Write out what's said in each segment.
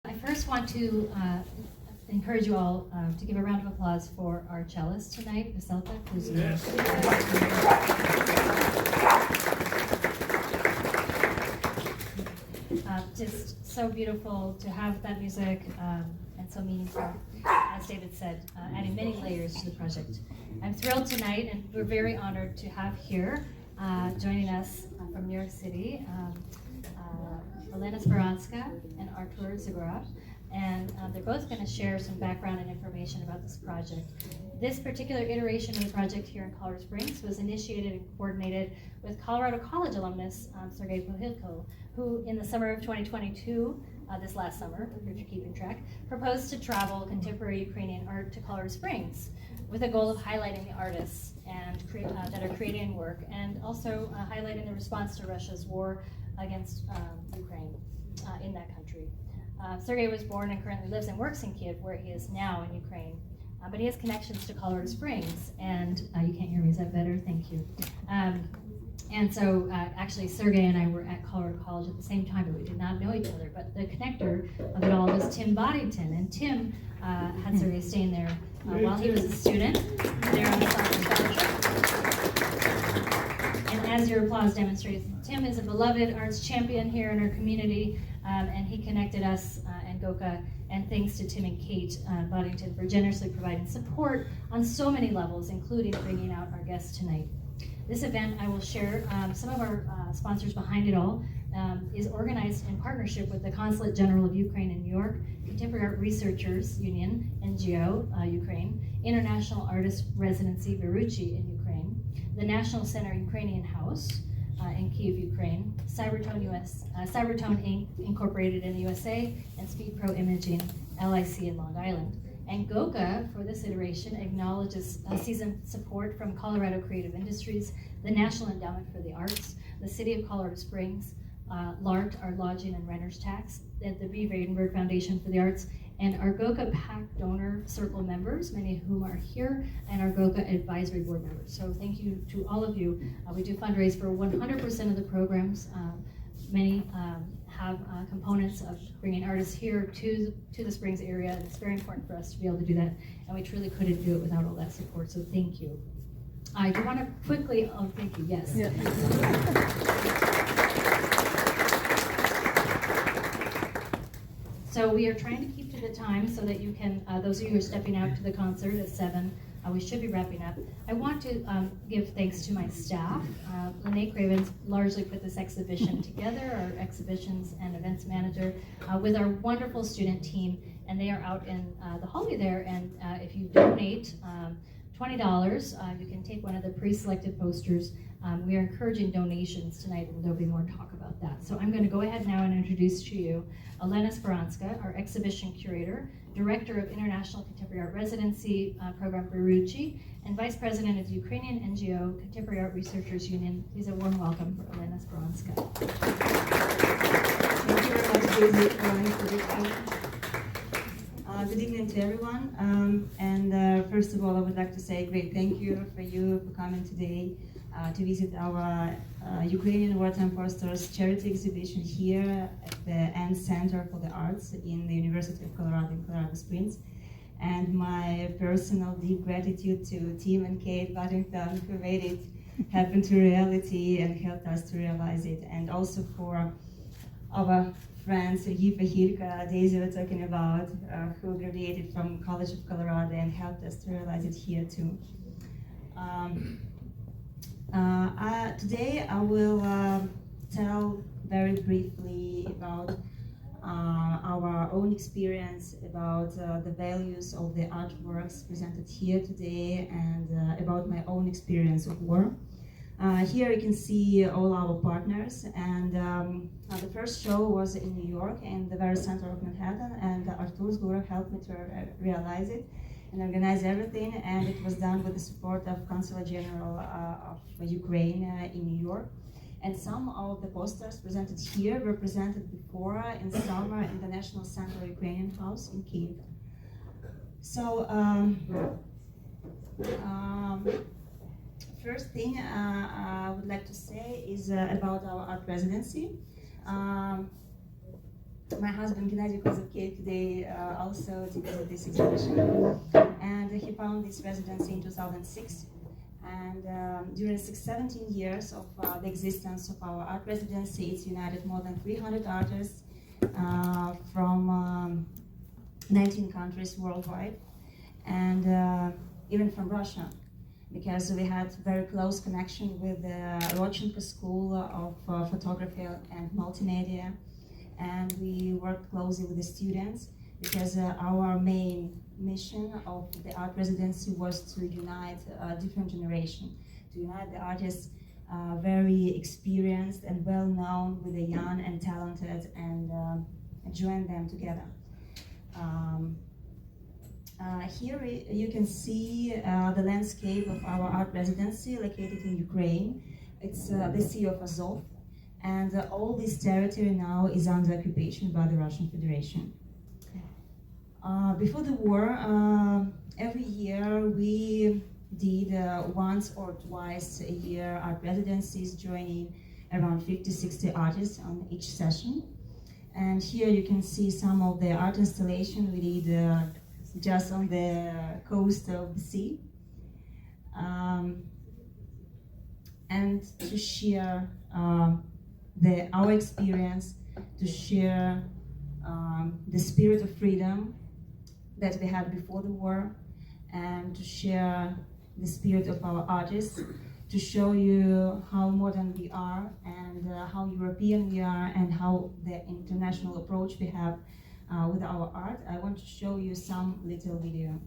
I first want to encourage you all to give a round of applause for our cellist tonight, Veselka, who's just so beautiful to have that music and so meaningful, as David said, adding many layers to the project. I'm thrilled tonight, and we're very honored to have here joining us from New York City, Olena Speranska and Artur Zgurov, and they're both going to share some background and information about this project. This particular iteration of the project here in Colorado Springs was initiated and coordinated with Colorado College alumnus Sergei Pohilko, who in the summer of 2022, this last summer, if you're keeping track, proposed to travel contemporary Ukrainian art to Colorado Springs with a goal of highlighting the artists and that are creating work, and also highlighting the response to Russia's war against Ukraine in that country. Sergei was born and currently lives and works in Kiev, where he is now in Ukraine. But he has connections to Colorado Springs, and you can't hear me, is that better? Thank you. And so actually Sergei and I were at Colorado College at the same time, but we did not know each other. But the connector of it all was Tim Boddington, and Tim had Sergei staying there while he was a student there on the scholarship. And as your applause demonstrates, Tim is a beloved arts champion here in our community, and he connected us and Goka, and thanks to Tim and Kate Boddington for generously providing support on so many levels, including bringing out our guests tonight. This event, I will share some of our sponsors behind it all, is organized in partnership with the Consulate General of Ukraine in New York, Contemporary Art Researchers Union, NGO, Ukraine, International Artist Residency, BIRUCHIY in Ukraine, the National Center Ukrainian House in Kyiv, Ukraine, Cybertone Inc. Incorporated in the USA, and Speed Pro Imaging, LIC in Long Island. And Goka, for this iteration, acknowledges season support from Colorado Creative Industries, the National Endowment for the Arts, the City of Colorado Springs, LART, our Lodging and Renters Tax, the B. Radenberg Foundation for the Arts, and our Goka PAC donor circle members, many of whom are here, and our Goka advisory board members. So thank you to all of you. We do fundraise for 100% of the programs. Many have components of bringing artists here to the Springs area, and it's very important for us to be able to do that, and we truly couldn't do it without all that support, so thank you. I do want to quickly, oh, thank you, yes. Yeah. So we are trying to keep to the time so that you can, those of you who are stepping out to the concert at 7, we should be wrapping up. I want to give thanks to my staff. Lene Cravens largely put this exhibition together, our exhibitions and events manager, with our wonderful student team, and they are out in the hallway there, and if you donate $20, you can take one of the pre-selected posters. We are encouraging donations tonight, and there'll be more talk about that. So I'm going to go ahead now and introduce to you Olena Speranska, our exhibition curator, Director of International Contemporary Art Residency Program BIRUCHIY, and Vice President of the Ukrainian NGO Contemporary Art Researchers Union. Please a warm welcome for Olena Speranska. Thank you very much, Daisy. Good evening to everyone. And first of all, I would like to say a great thank you for coming today to visit our Ukrainian Wartime Posters charity exhibition here at the Ann Center for the Arts in the University of Colorado in Colorado Springs. And my personal deep gratitude to Tim and Kate Boddington, who made it happen to reality and helped us to realize it. And also for our friends, Sergei Pohilko, Daisy were talking about, who graduated from College of Colorado and helped us to realize it here too. Today I will tell very briefly about our own experience, about the values of the artworks presented here today, and about my own experience of war. Here you can see all our partners, and the first show was in New York, in the very center of Manhattan, and Artur Zgurov helped me to realize it and organize everything, and it was done with the support of Consulate General of Ukraine in New York. And some of the posters presented here were presented before in summer in the National Center Ukrainian House in Kyiv. So, first thing I would like to say is about our art residency. my husband Gennady came today also to visit this exhibition, and he found this residency in 2006. And during 17 years of the existence of our art residency, it's united more than 300 artists from 19 countries worldwide, and even from Russia, because we had very close connection with the Rodchenko School of Photography and Multimedia, and we worked closely with the students because our main mission of the art residency was to unite a different generation, to unite the artists very experienced and well-known with the young and talented, and join them together. Here you can see the landscape of our art residency located in Ukraine. It's the Sea of Azov, and all this territory now is under occupation by the Russian Federation. Before the war, every year we did once or twice a year art residencies, joining around 50-60 artists on each session. And here you can see some of the art installation we did just on the coast of the sea. And to share our experience, to share the spirit of freedom that we had before the war, and to share the spirit of our artists, to show you how modern we are, and how European we are, and how the international approach we have with our art. I want to show you some little video.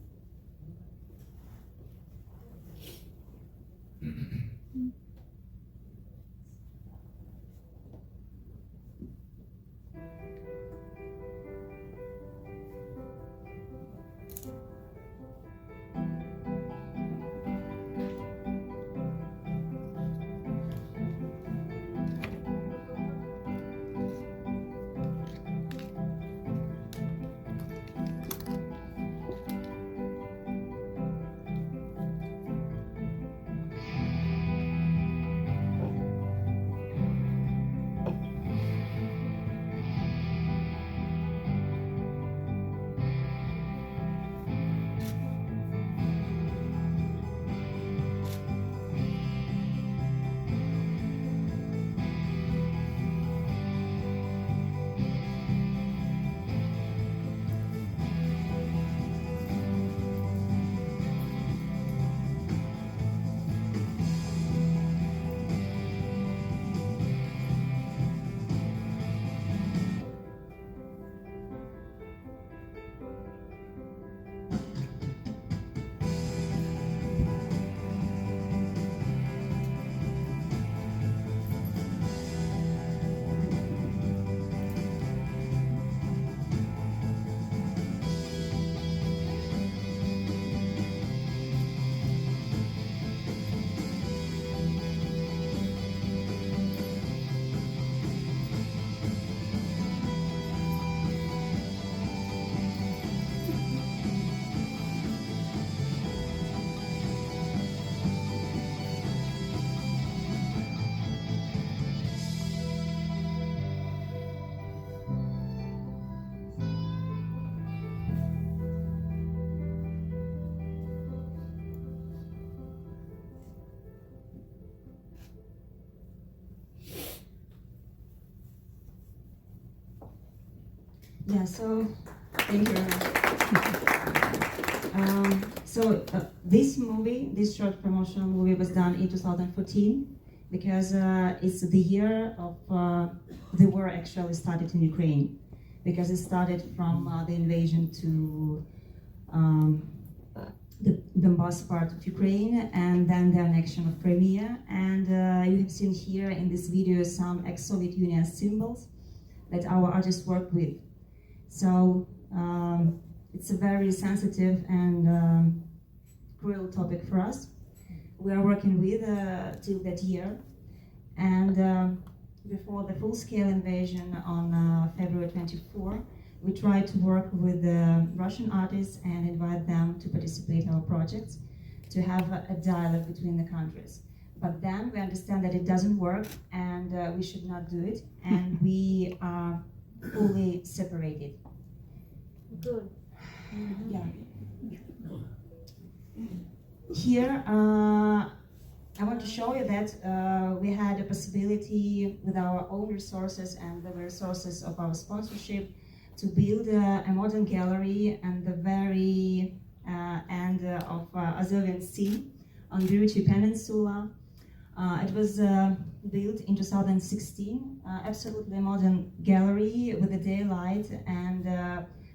Yeah, so thank you very much. This movie, this short promotional movie, was done in 2014 because it's the year of the war actually started in Ukraine, because it started from the invasion to the Donbass part of Ukraine, and then the annexion of Crimea. And you have seen here in this video some ex-Soviet Union symbols that our artists worked with. So it's a very sensitive and cruel topic for us. We are working with till that year, and before the full-scale invasion on February 24, we tried to work with the Russian artists and invite them to participate in our projects, to have a dialogue between the countries. But then we understand that it doesn't work, and we should not do it, and we are fully separated. Good. Yeah. Here, I want to show you that we had a possibility with our own resources and the resources of our sponsorship to build a modern gallery and the very end of Azovian Sea on BIRUCHIY Peninsula. It was built in 2016, absolutely modern gallery with a daylight and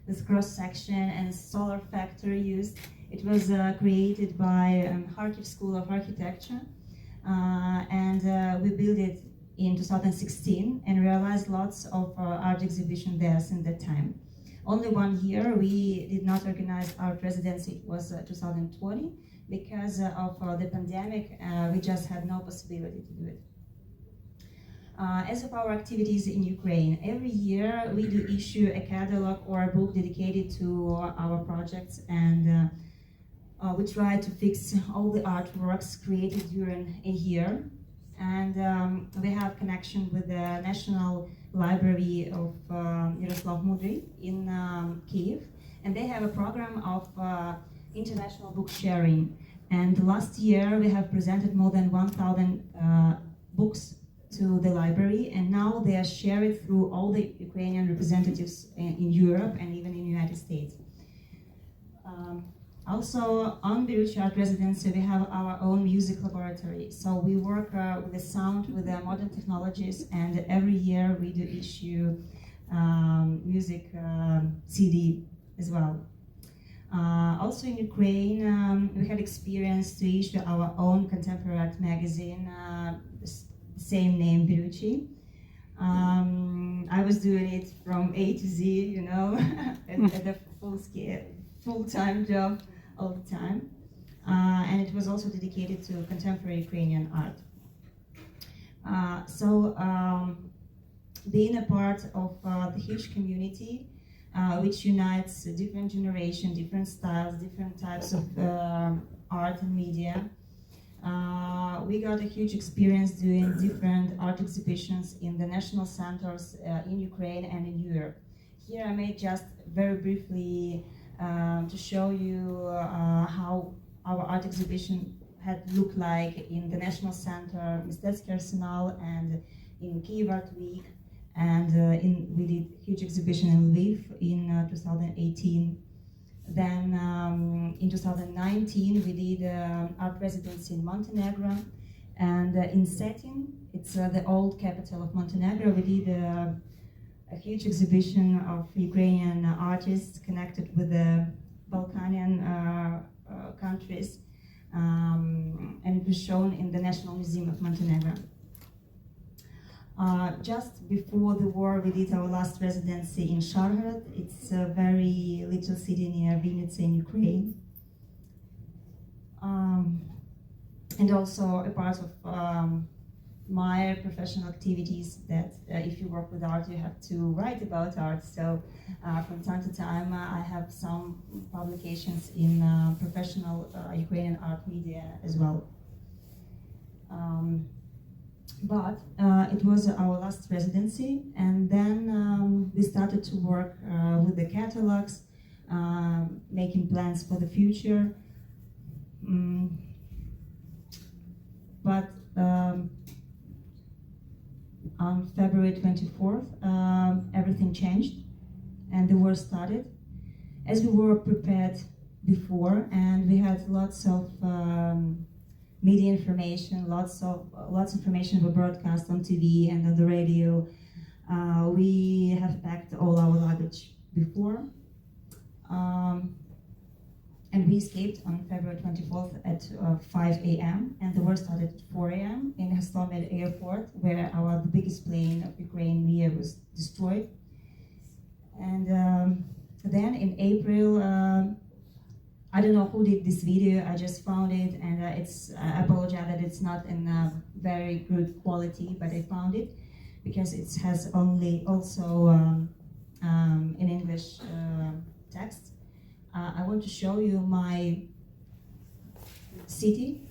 with cross-section and solar factor used. It was created by Kharkiv School of Architecture, and we built it in 2016 and realized lots of art exhibition there since that time. Only 1 year we did not organize art residency, it was 2020, because of the pandemic, we just had no possibility to do it. As of our activities in Ukraine, every year we do issue a catalog or a book dedicated to our projects, and we try to fix all the artworks created during a year. And we have connection with the National Library of Yaroslav Mudry in Kiev, and they have a program of international book sharing. And last year we have presented more than 1,000 books to the library, and now they are shared through all the Ukrainian representatives in Europe and even in the United States. Also, on BIRUCHIY Art Residency, we have our own music laboratory. So we work with the sound, with the modern technologies, and every year we do issue music CD as well. Also in Ukraine, we had experience to issue our own contemporary art magazine, same name, BIRUCHIY. I was doing it from A to Z, you know, at the full-time job all the time. And it was also dedicated to contemporary Ukrainian art. Being a part of the huge community, which unites different generations, different styles, different types of art and media. We got a huge experience doing different art exhibitions in the national centers in Ukraine and in Europe. Here I made just very briefly to show you how our art exhibition had looked like in the National Center, Mistetsky Arsenal, and in Kyiv Art Week. And we did huge exhibition in Lviv in 2018. Then in 2019 we did art residency in Montenegro, and in Cetin, it's the old capital of Montenegro, we did a huge exhibition of Ukrainian artists connected with the Balkanian countries, and it was shown in the National Museum of Montenegro. Just before the war, we did our last residency in Shargorod. It's a very little city near Vinnytsia in Ukraine. And also a part of my professional activities that if you work with art, you have to write about art. So from time to time, I have some publications in professional Ukrainian art media as well. But it was our last residency, and then we started to work with the catalogs, making plans for the future. But on February 24th, everything changed, and the war started. As we were prepared before, and we had lots of media information, lots of information were broadcast on TV and on the radio. We have packed all our luggage before, and we escaped on February 24th at 5 a.m. and the war started at 4 a.m. in Hostomel airport, where the biggest plane of Ukraine, Mia, was destroyed. And then in April, I don't know who did this video, I just found it, and I apologize that it's not in very good quality, but I found it because it has also in English text. I want to show you my city,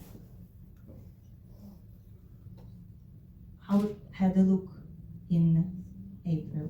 how it had a look in April.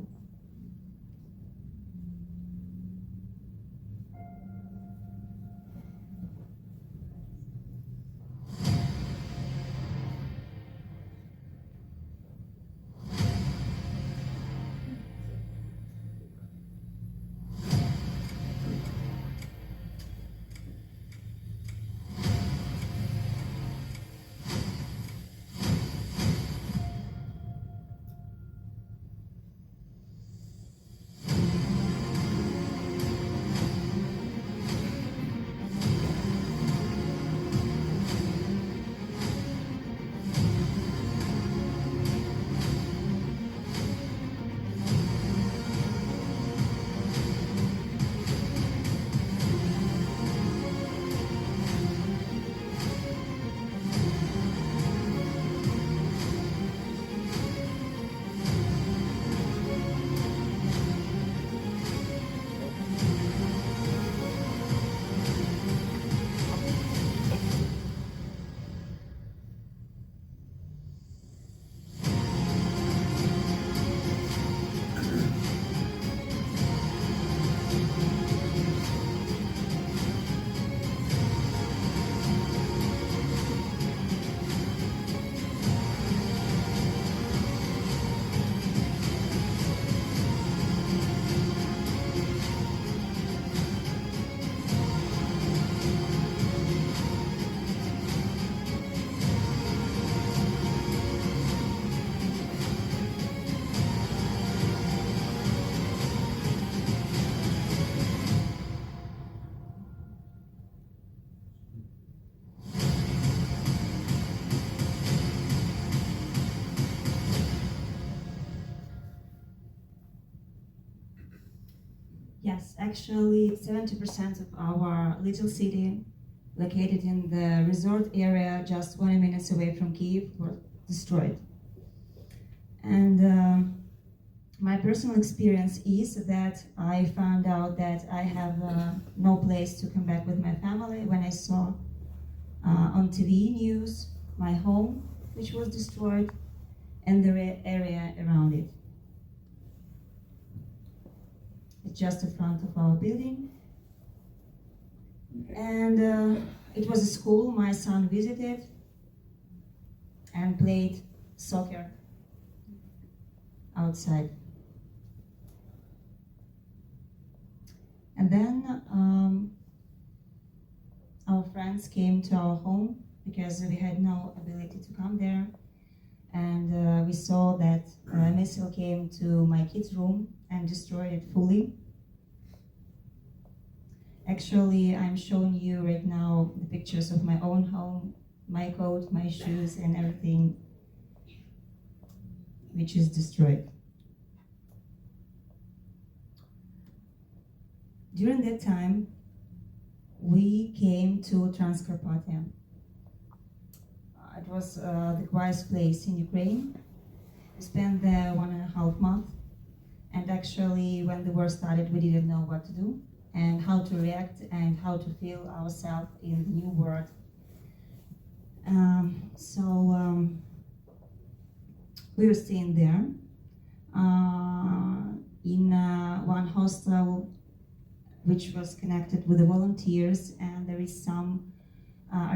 Yes, actually 70% of our little city, located in the resort area just 20 minutes away from Kyiv, was destroyed. And my personal experience is that I found out that I have no place to come back with my family when I saw on TV news my home, which was destroyed, and the area around it. It's just in front of our building. And it was a school my son visited and played soccer outside. And then our friends came to our home because we had no ability to come there. And we saw that a missile came to my kids' room and destroyed it fully. Actually, I'm showing you right now the pictures of my own home, my coat, my shoes, and everything, which is destroyed. During that time, we came to Transcarpathia. It was the quietest place in Ukraine. We spent there 1.5 months, and actually when the war started we didn't know what to do and how to react and how to feel ourselves in the new world. We were staying there in one hostel which was connected with the volunteers, and there is some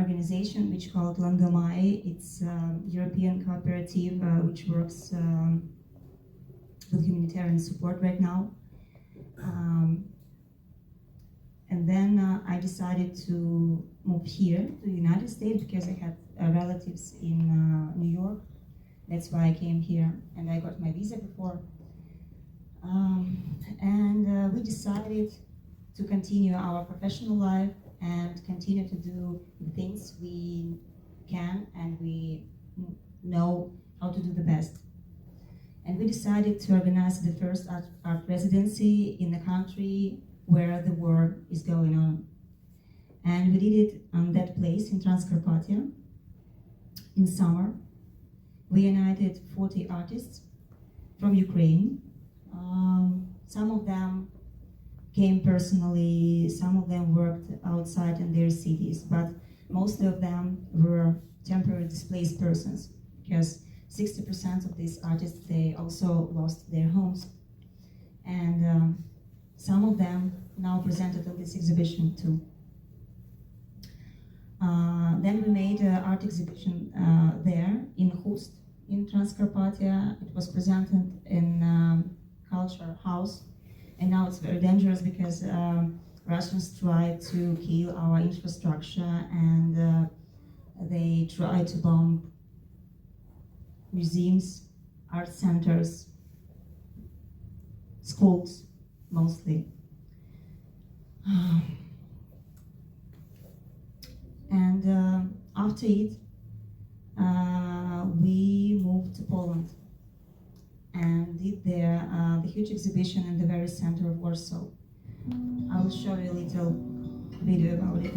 organization which called Langomai. It's a European cooperative which works with humanitarian support right now. And then I decided to move here to the United States because I had relatives in New York. That's why I came here, and I got my visa before. We decided to continue our professional life and continue to do the things we can and we know how to do the best. And we decided to organize the first art residency in the country where the war is going on. And we did it on that place in Transcarpathia in summer. We united 40 artists from Ukraine. Some of them came personally, some of them worked outside in their cities, but most of them were temporary displaced persons, because 60% of these artists, they also lost their homes. And some of them now presented at this exhibition too. Then we made an art exhibition there in Khust, in Transcarpathia. It was presented in Culture House. And now it's very dangerous because Russians try to kill our infrastructure, and they try to bomb museums, art centers, schools, mostly. And after it, we moved to Poland and did there the huge exhibition in the very center of Warsaw. I will show you a little video about it.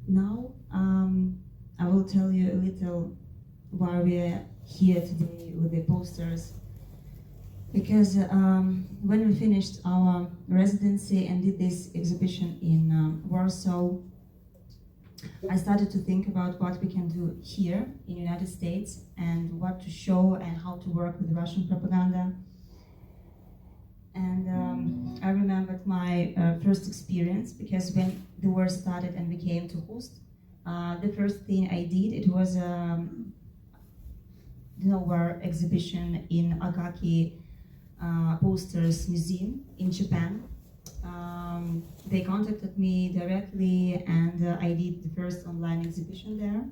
Now, I will tell you a little why we are here today with the posters. because when we finished our residency and did this exhibition in Warsaw, I started to think about what we can do here in the United States and what to show and how to work with Russian propaganda. And I remembered my first experience, because when the war started and we came to host, the first thing I did, it was war exhibition in Akaki Posters Museum in Japan. They contacted me directly, and I did the first online exhibition there.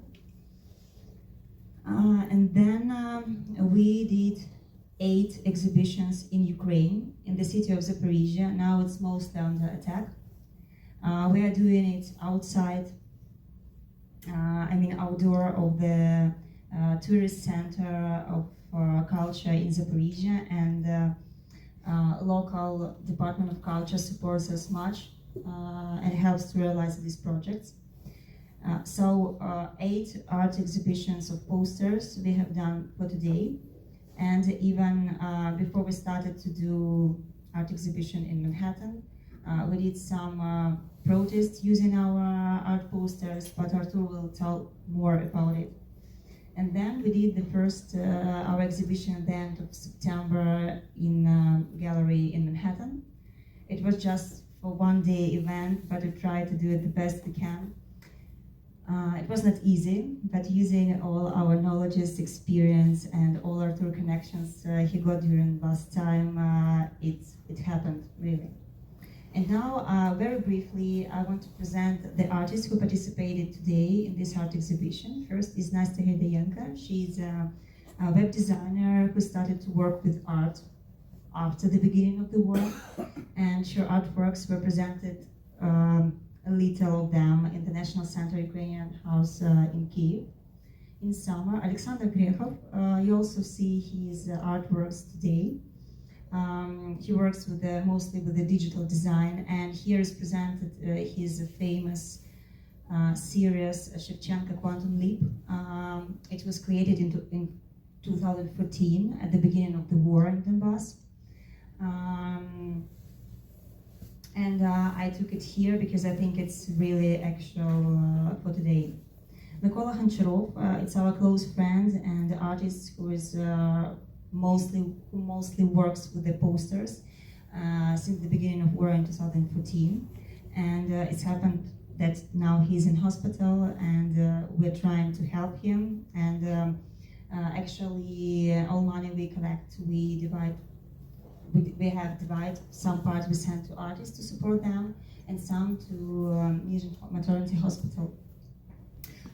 And then we did 8 exhibitions in Ukraine, in the city of Zaporizhia. Now it's mostly under attack. We are doing it outside, outdoor of the tourist center of culture in Zaporizhia, and local Department of Culture supports us much and helps to realize these projects. So 8 art exhibitions of posters we have done for today, and even before we started to do art exhibition in Manhattan, we did some protests using our art posters, but Artur will tell more about it. And then we did the first our exhibition at the end of September in gallery in Manhattan. It was just for one-day event, but we tried to do it the best we can. It was not easy, but using all our knowledges, experience, and all our tour connections he got during last time, it happened, really. And now, very briefly, I want to present the artists who participated today in this art exhibition. First is Nastya Hidayenko. She's a web designer who started to work with art after the beginning of the war, and her artworks were presented, a little of them, in the National Center Ukrainian House in Kyiv in summer. Alexander Grechov, you also see his artworks today. He works with mostly with the digital design, and here is presented his famous series Shevchenko Quantum Leap. It was created in 2014 at the beginning of the war in Donbass. And I took it here because I think it's really actual for today. Mykola Honcharov, it's our close friend and artist who is mostly works with the posters since the beginning of war in 2014. And it's happened that now he's in hospital, and we're trying to help him. And actually, all money we collect, we have divided. Some part we send to artists to support them, and some to Nizhny Maternity Hospital.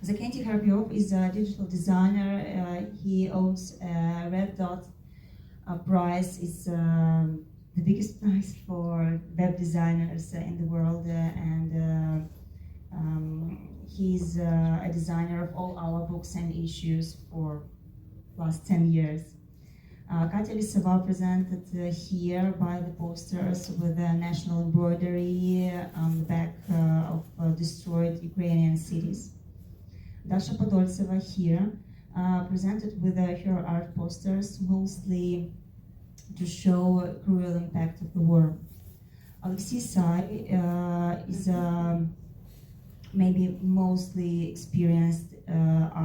Zakhenty Harbyov is a digital designer. He owns Red Dot prize. It's the biggest prize for web designers in the world, and he's a designer of all our books and issues for last 10 years. Katya Lisova presented here by the posters with a national embroidery on the back of destroyed Ukrainian cities. Dasha Podoltseva here presented with her art posters, mostly to show cruel impact of the war. Alexei Sai is maybe mostly experienced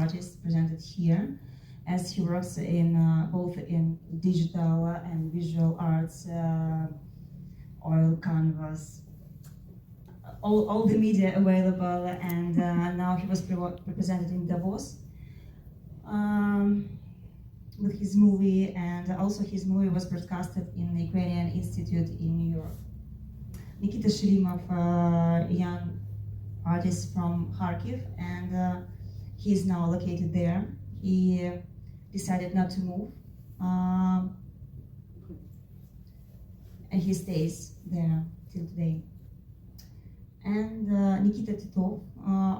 artist presented here, as he works in both in digital and visual arts, oil canvas, all the media available, and now he was represented in Davos with his movie, and also his movie was broadcasted in the Ukrainian Institute in New York. Nikita Shirimov, a young artist from Kharkiv, and he is now located there. He decided not to move, and he stays there till today. And Nikita Titov,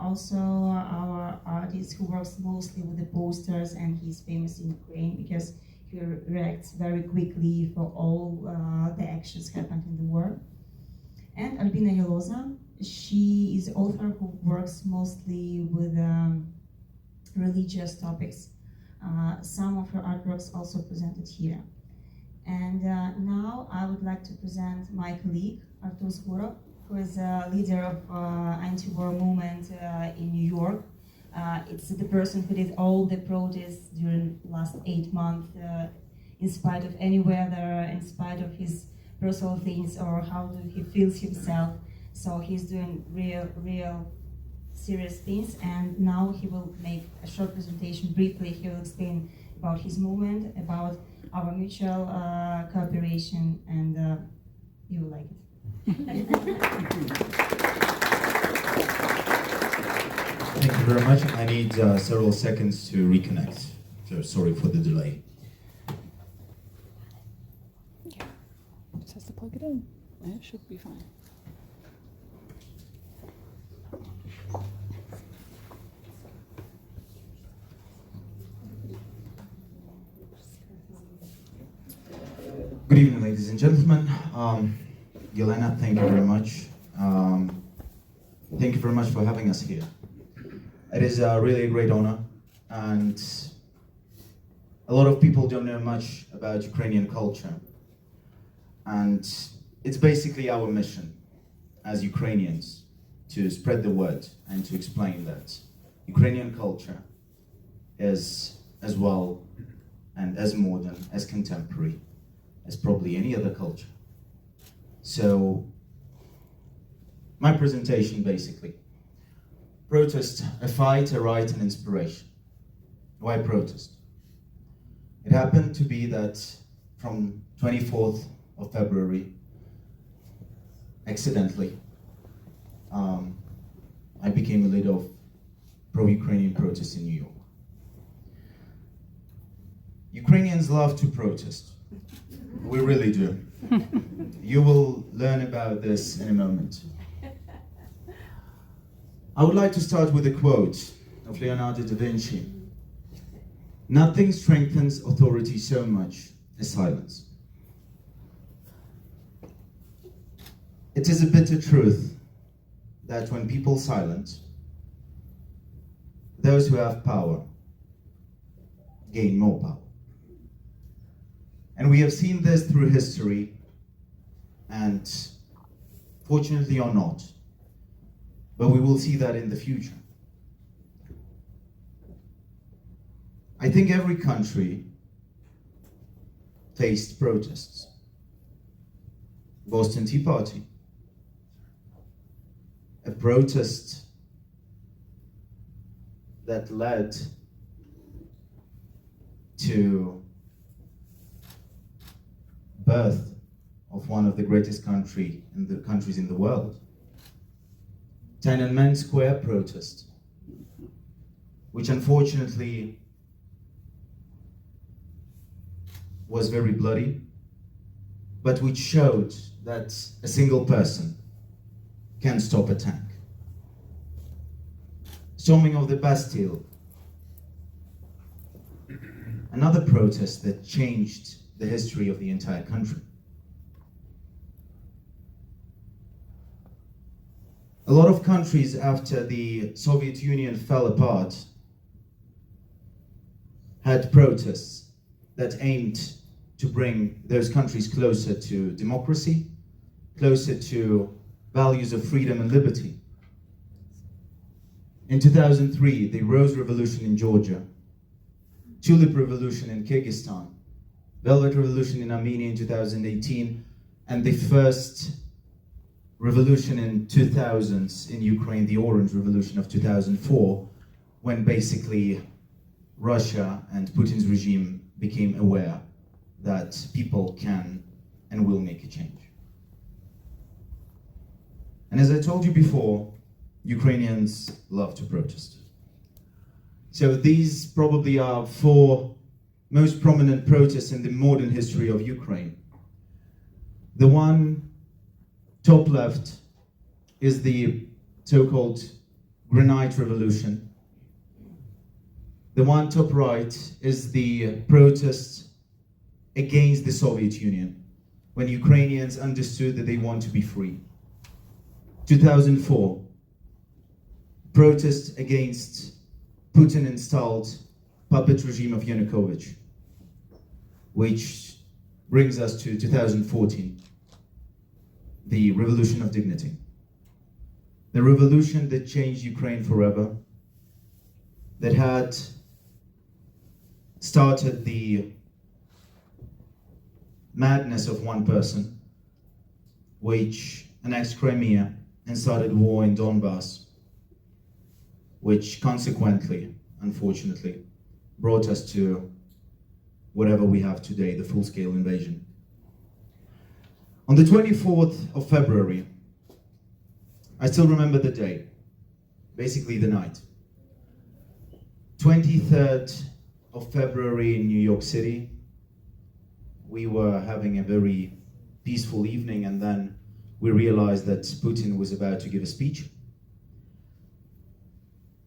also our artist who works mostly with the posters, and he's famous in Ukraine because he reacts very quickly for all the actions happened in the war. And Albina Yeloza, she is author who works mostly with religious topics. Some of her artworks also presented here. And now I would like to present my colleague, Artur Zgurov, who is a leader of anti-war movement in New York. It's the person who did all the protests during last 8 months, in spite of any weather, in spite of his personal things or how he feels himself. So he's doing real serious things, and now he will make a short presentation. Briefly, he will explain about his movement, about our mutual cooperation, and you will like it. Thank you very much. I need several seconds to reconnect. So sorry for the delay. Just has to plug it in. It should be fine. Good evening, ladies and gentlemen. Olena, thank you very much. Thank you very much for having us here. It is really a great honor, and a lot of people don't know much about Ukrainian culture. And it's basically our mission as Ukrainians to spread the word and to explain that Ukrainian culture is as well and as modern, as contemporary as probably any other culture. So my presentation basically, protest, a fight, a right, and inspiration. Why protest? It happened to be that from 24th of February, accidentally, I became a leader of pro-Ukrainian protests in New York. Ukrainians love to protest. We really do. You will learn about this in a moment. I would like to start with a quote of Leonardo da Vinci. Nothing strengthens authority so much as silence. It is a bitter truth that when people silence, those who have power gain more power. And we have seen this through history, and fortunately or not, but we will see that in the future. I think every country faced protests. Boston Tea Party, a protest that led to birth of one of the greatest countries in the world. Tiananmen Square protest, which unfortunately was very bloody, but which showed that a single person can stop a tank. Storming of the Bastille, another protest that changed the history of the entire country. A lot of countries after the Soviet Union fell apart had protests that aimed to bring those countries closer to democracy, closer to values of freedom and liberty. In 2003, the Rose Revolution in Georgia, Tulip Revolution in Kyrgyzstan, Velvet Revolution in Armenia in 2018, and the first revolution in 2000s in Ukraine, the Orange Revolution of 2004, when basically Russia and Putin's regime became aware that people can and will make a change. And as I told you before, Ukrainians love to protest. So these probably are 4 most prominent protests in the modern history of Ukraine. The one top left is the so-called Granite Revolution. The one top right is the protest against the Soviet Union, when Ukrainians understood that they want to be free. 2004, protest against Putin-installed puppet regime of Yanukovych, which brings us to 2014, the Revolution of Dignity. The revolution that changed Ukraine forever, that had started the madness of one person, which annexed Crimea and started war in Donbass, which consequently, unfortunately, brought us to whatever we have today, the full-scale invasion. On the 24th of February, I still remember the day, basically the night. 23rd of February in New York City, we were having a very peaceful evening, and then we realized that Putin was about to give a speech.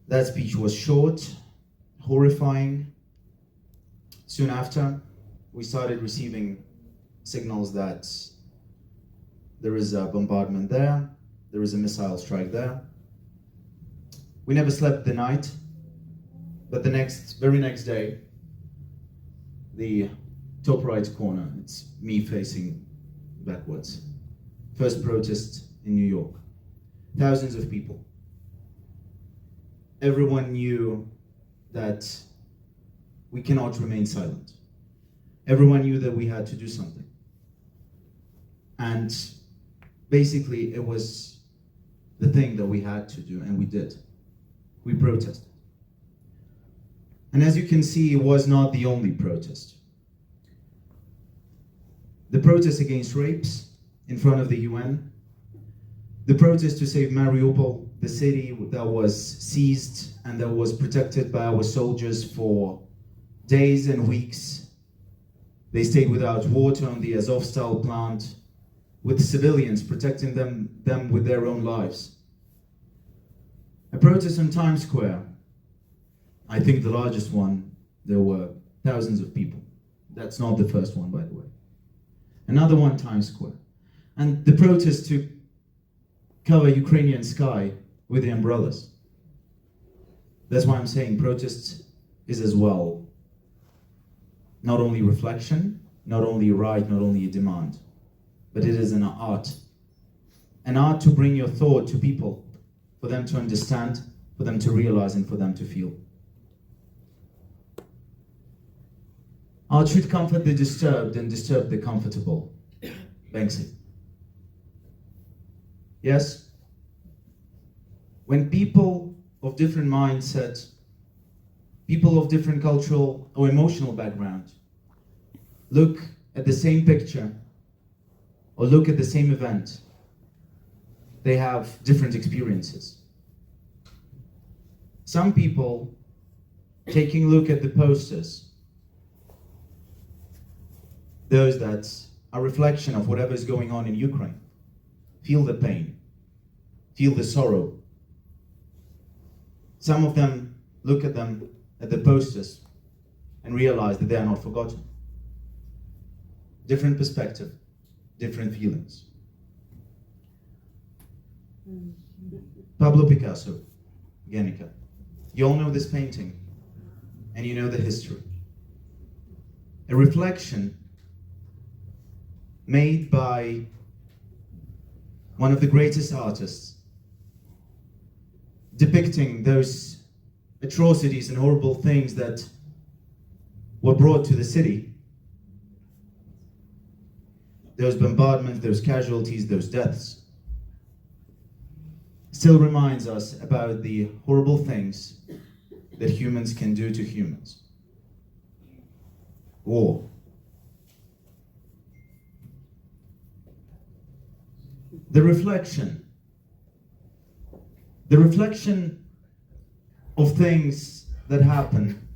That speech was short, horrifying. Soon after, we started receiving signals that there is a bombardment there is a missile strike there. We never slept the night, but the very next day, the top right corner, it's me facing backwards. First protest in New York. Thousands of people. Everyone knew that we cannot remain silent. Everyone knew that we had to do something. And basically it was the thing that we had to do, and we did. We protested. And as you can see, it was not the only protest. The protest against rapes in front of the UN, the protest to save Mariupol, the city that was seized and that was protected by our soldiers for days and weeks. They stayed without water on the Azovstal plant, with civilians protecting them with their own lives. A protest on Times Square, I think the largest one, there were thousands of people. That's not the first one, by the way. Another one, Times Square. And the protest to cover Ukrainian sky with the umbrellas. That's why I'm saying protest is as well not only reflection, not only a right, not only a demand, but it is an art. An art to bring your thought to people, for them to understand, for them to realize, and for them to feel. Art should comfort the disturbed and disturb the comfortable. Banksy. Yes? When people of different mindset, people of different cultural or emotional background, look at the same picture or look at the same event, they have different experiences. Some people, taking a look at the posters, those that are a reflection of whatever is going on in Ukraine, feel the pain, feel the sorrow. Some of them look at the posters and realize that they are not forgotten. Different perspective, different feelings. Pablo Picasso, Guernica. You all know this painting, and you know the history. A reflection made by one of the greatest artists, depicting those atrocities and horrible things that were brought to the city. Those bombardments, those casualties, those deaths. Still reminds us about the horrible things that humans can do to humans. War. The reflection of things that happen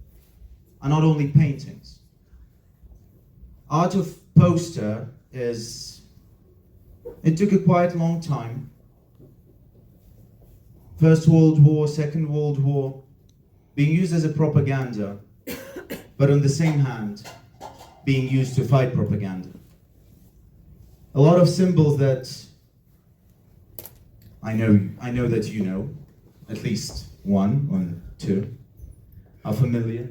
are not only paintings. Art of poster it took a quite long time. First World War, Second World War, being used as a propaganda, but on the same hand, being used to fight propaganda. A lot of symbols that I know that you know, at least one or two, are familiar.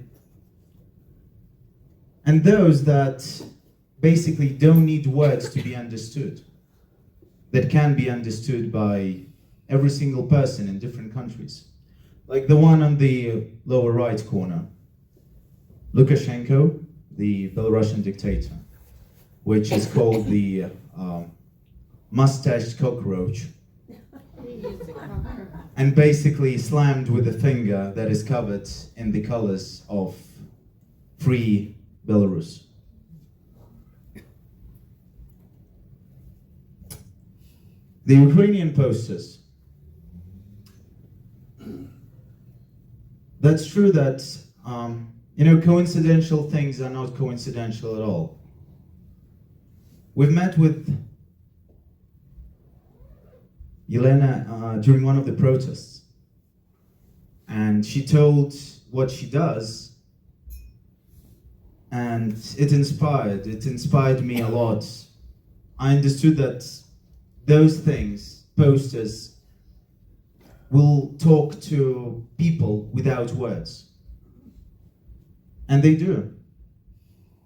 And those that basically don't need words to be understood, that can be understood by every single person in different countries. Like the one on the lower right corner, Lukashenko, the Belarusian dictator, which is called the mustached cockroach, and basically slammed with a finger that is covered in the colors of free Belarus. The Ukrainian posters. That's true that, coincidental things are not coincidental at all. We've met with Olena during one of the protests, and she told what she does, and it inspired me a lot. I understood that those things, posters, will talk to people without words. And they do.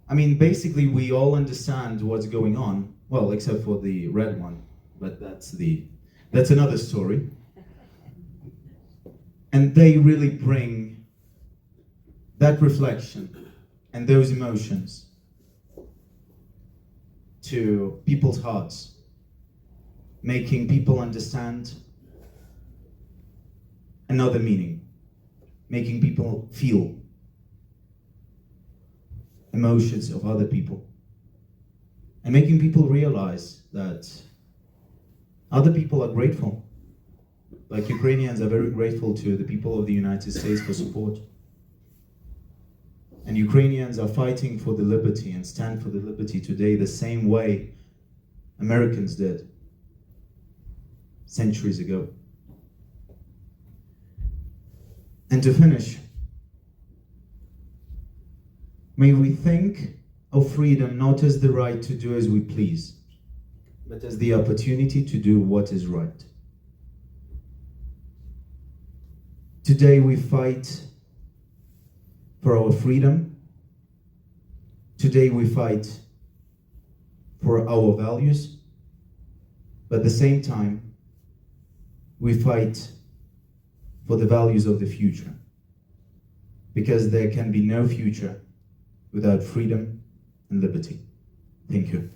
I mean, basically, we all understand what's going on, well, except for the red one, but that's another story. And they really bring that reflection and those emotions to people's hearts, making people understand another meaning, making people feel emotions of other people, and making people realize that other people are grateful. Like Ukrainians are very grateful to the people of the United States for support. And Ukrainians are fighting for the liberty and stand for the liberty today the same way Americans did centuries ago. And to finish, may we think of freedom not as the right to do as we please, but as the opportunity to do what is right. Today we fight for our freedom. Today we fight for our values, but at the same time, we fight for the values of the future, because there can be no future without freedom and liberty. Thank you.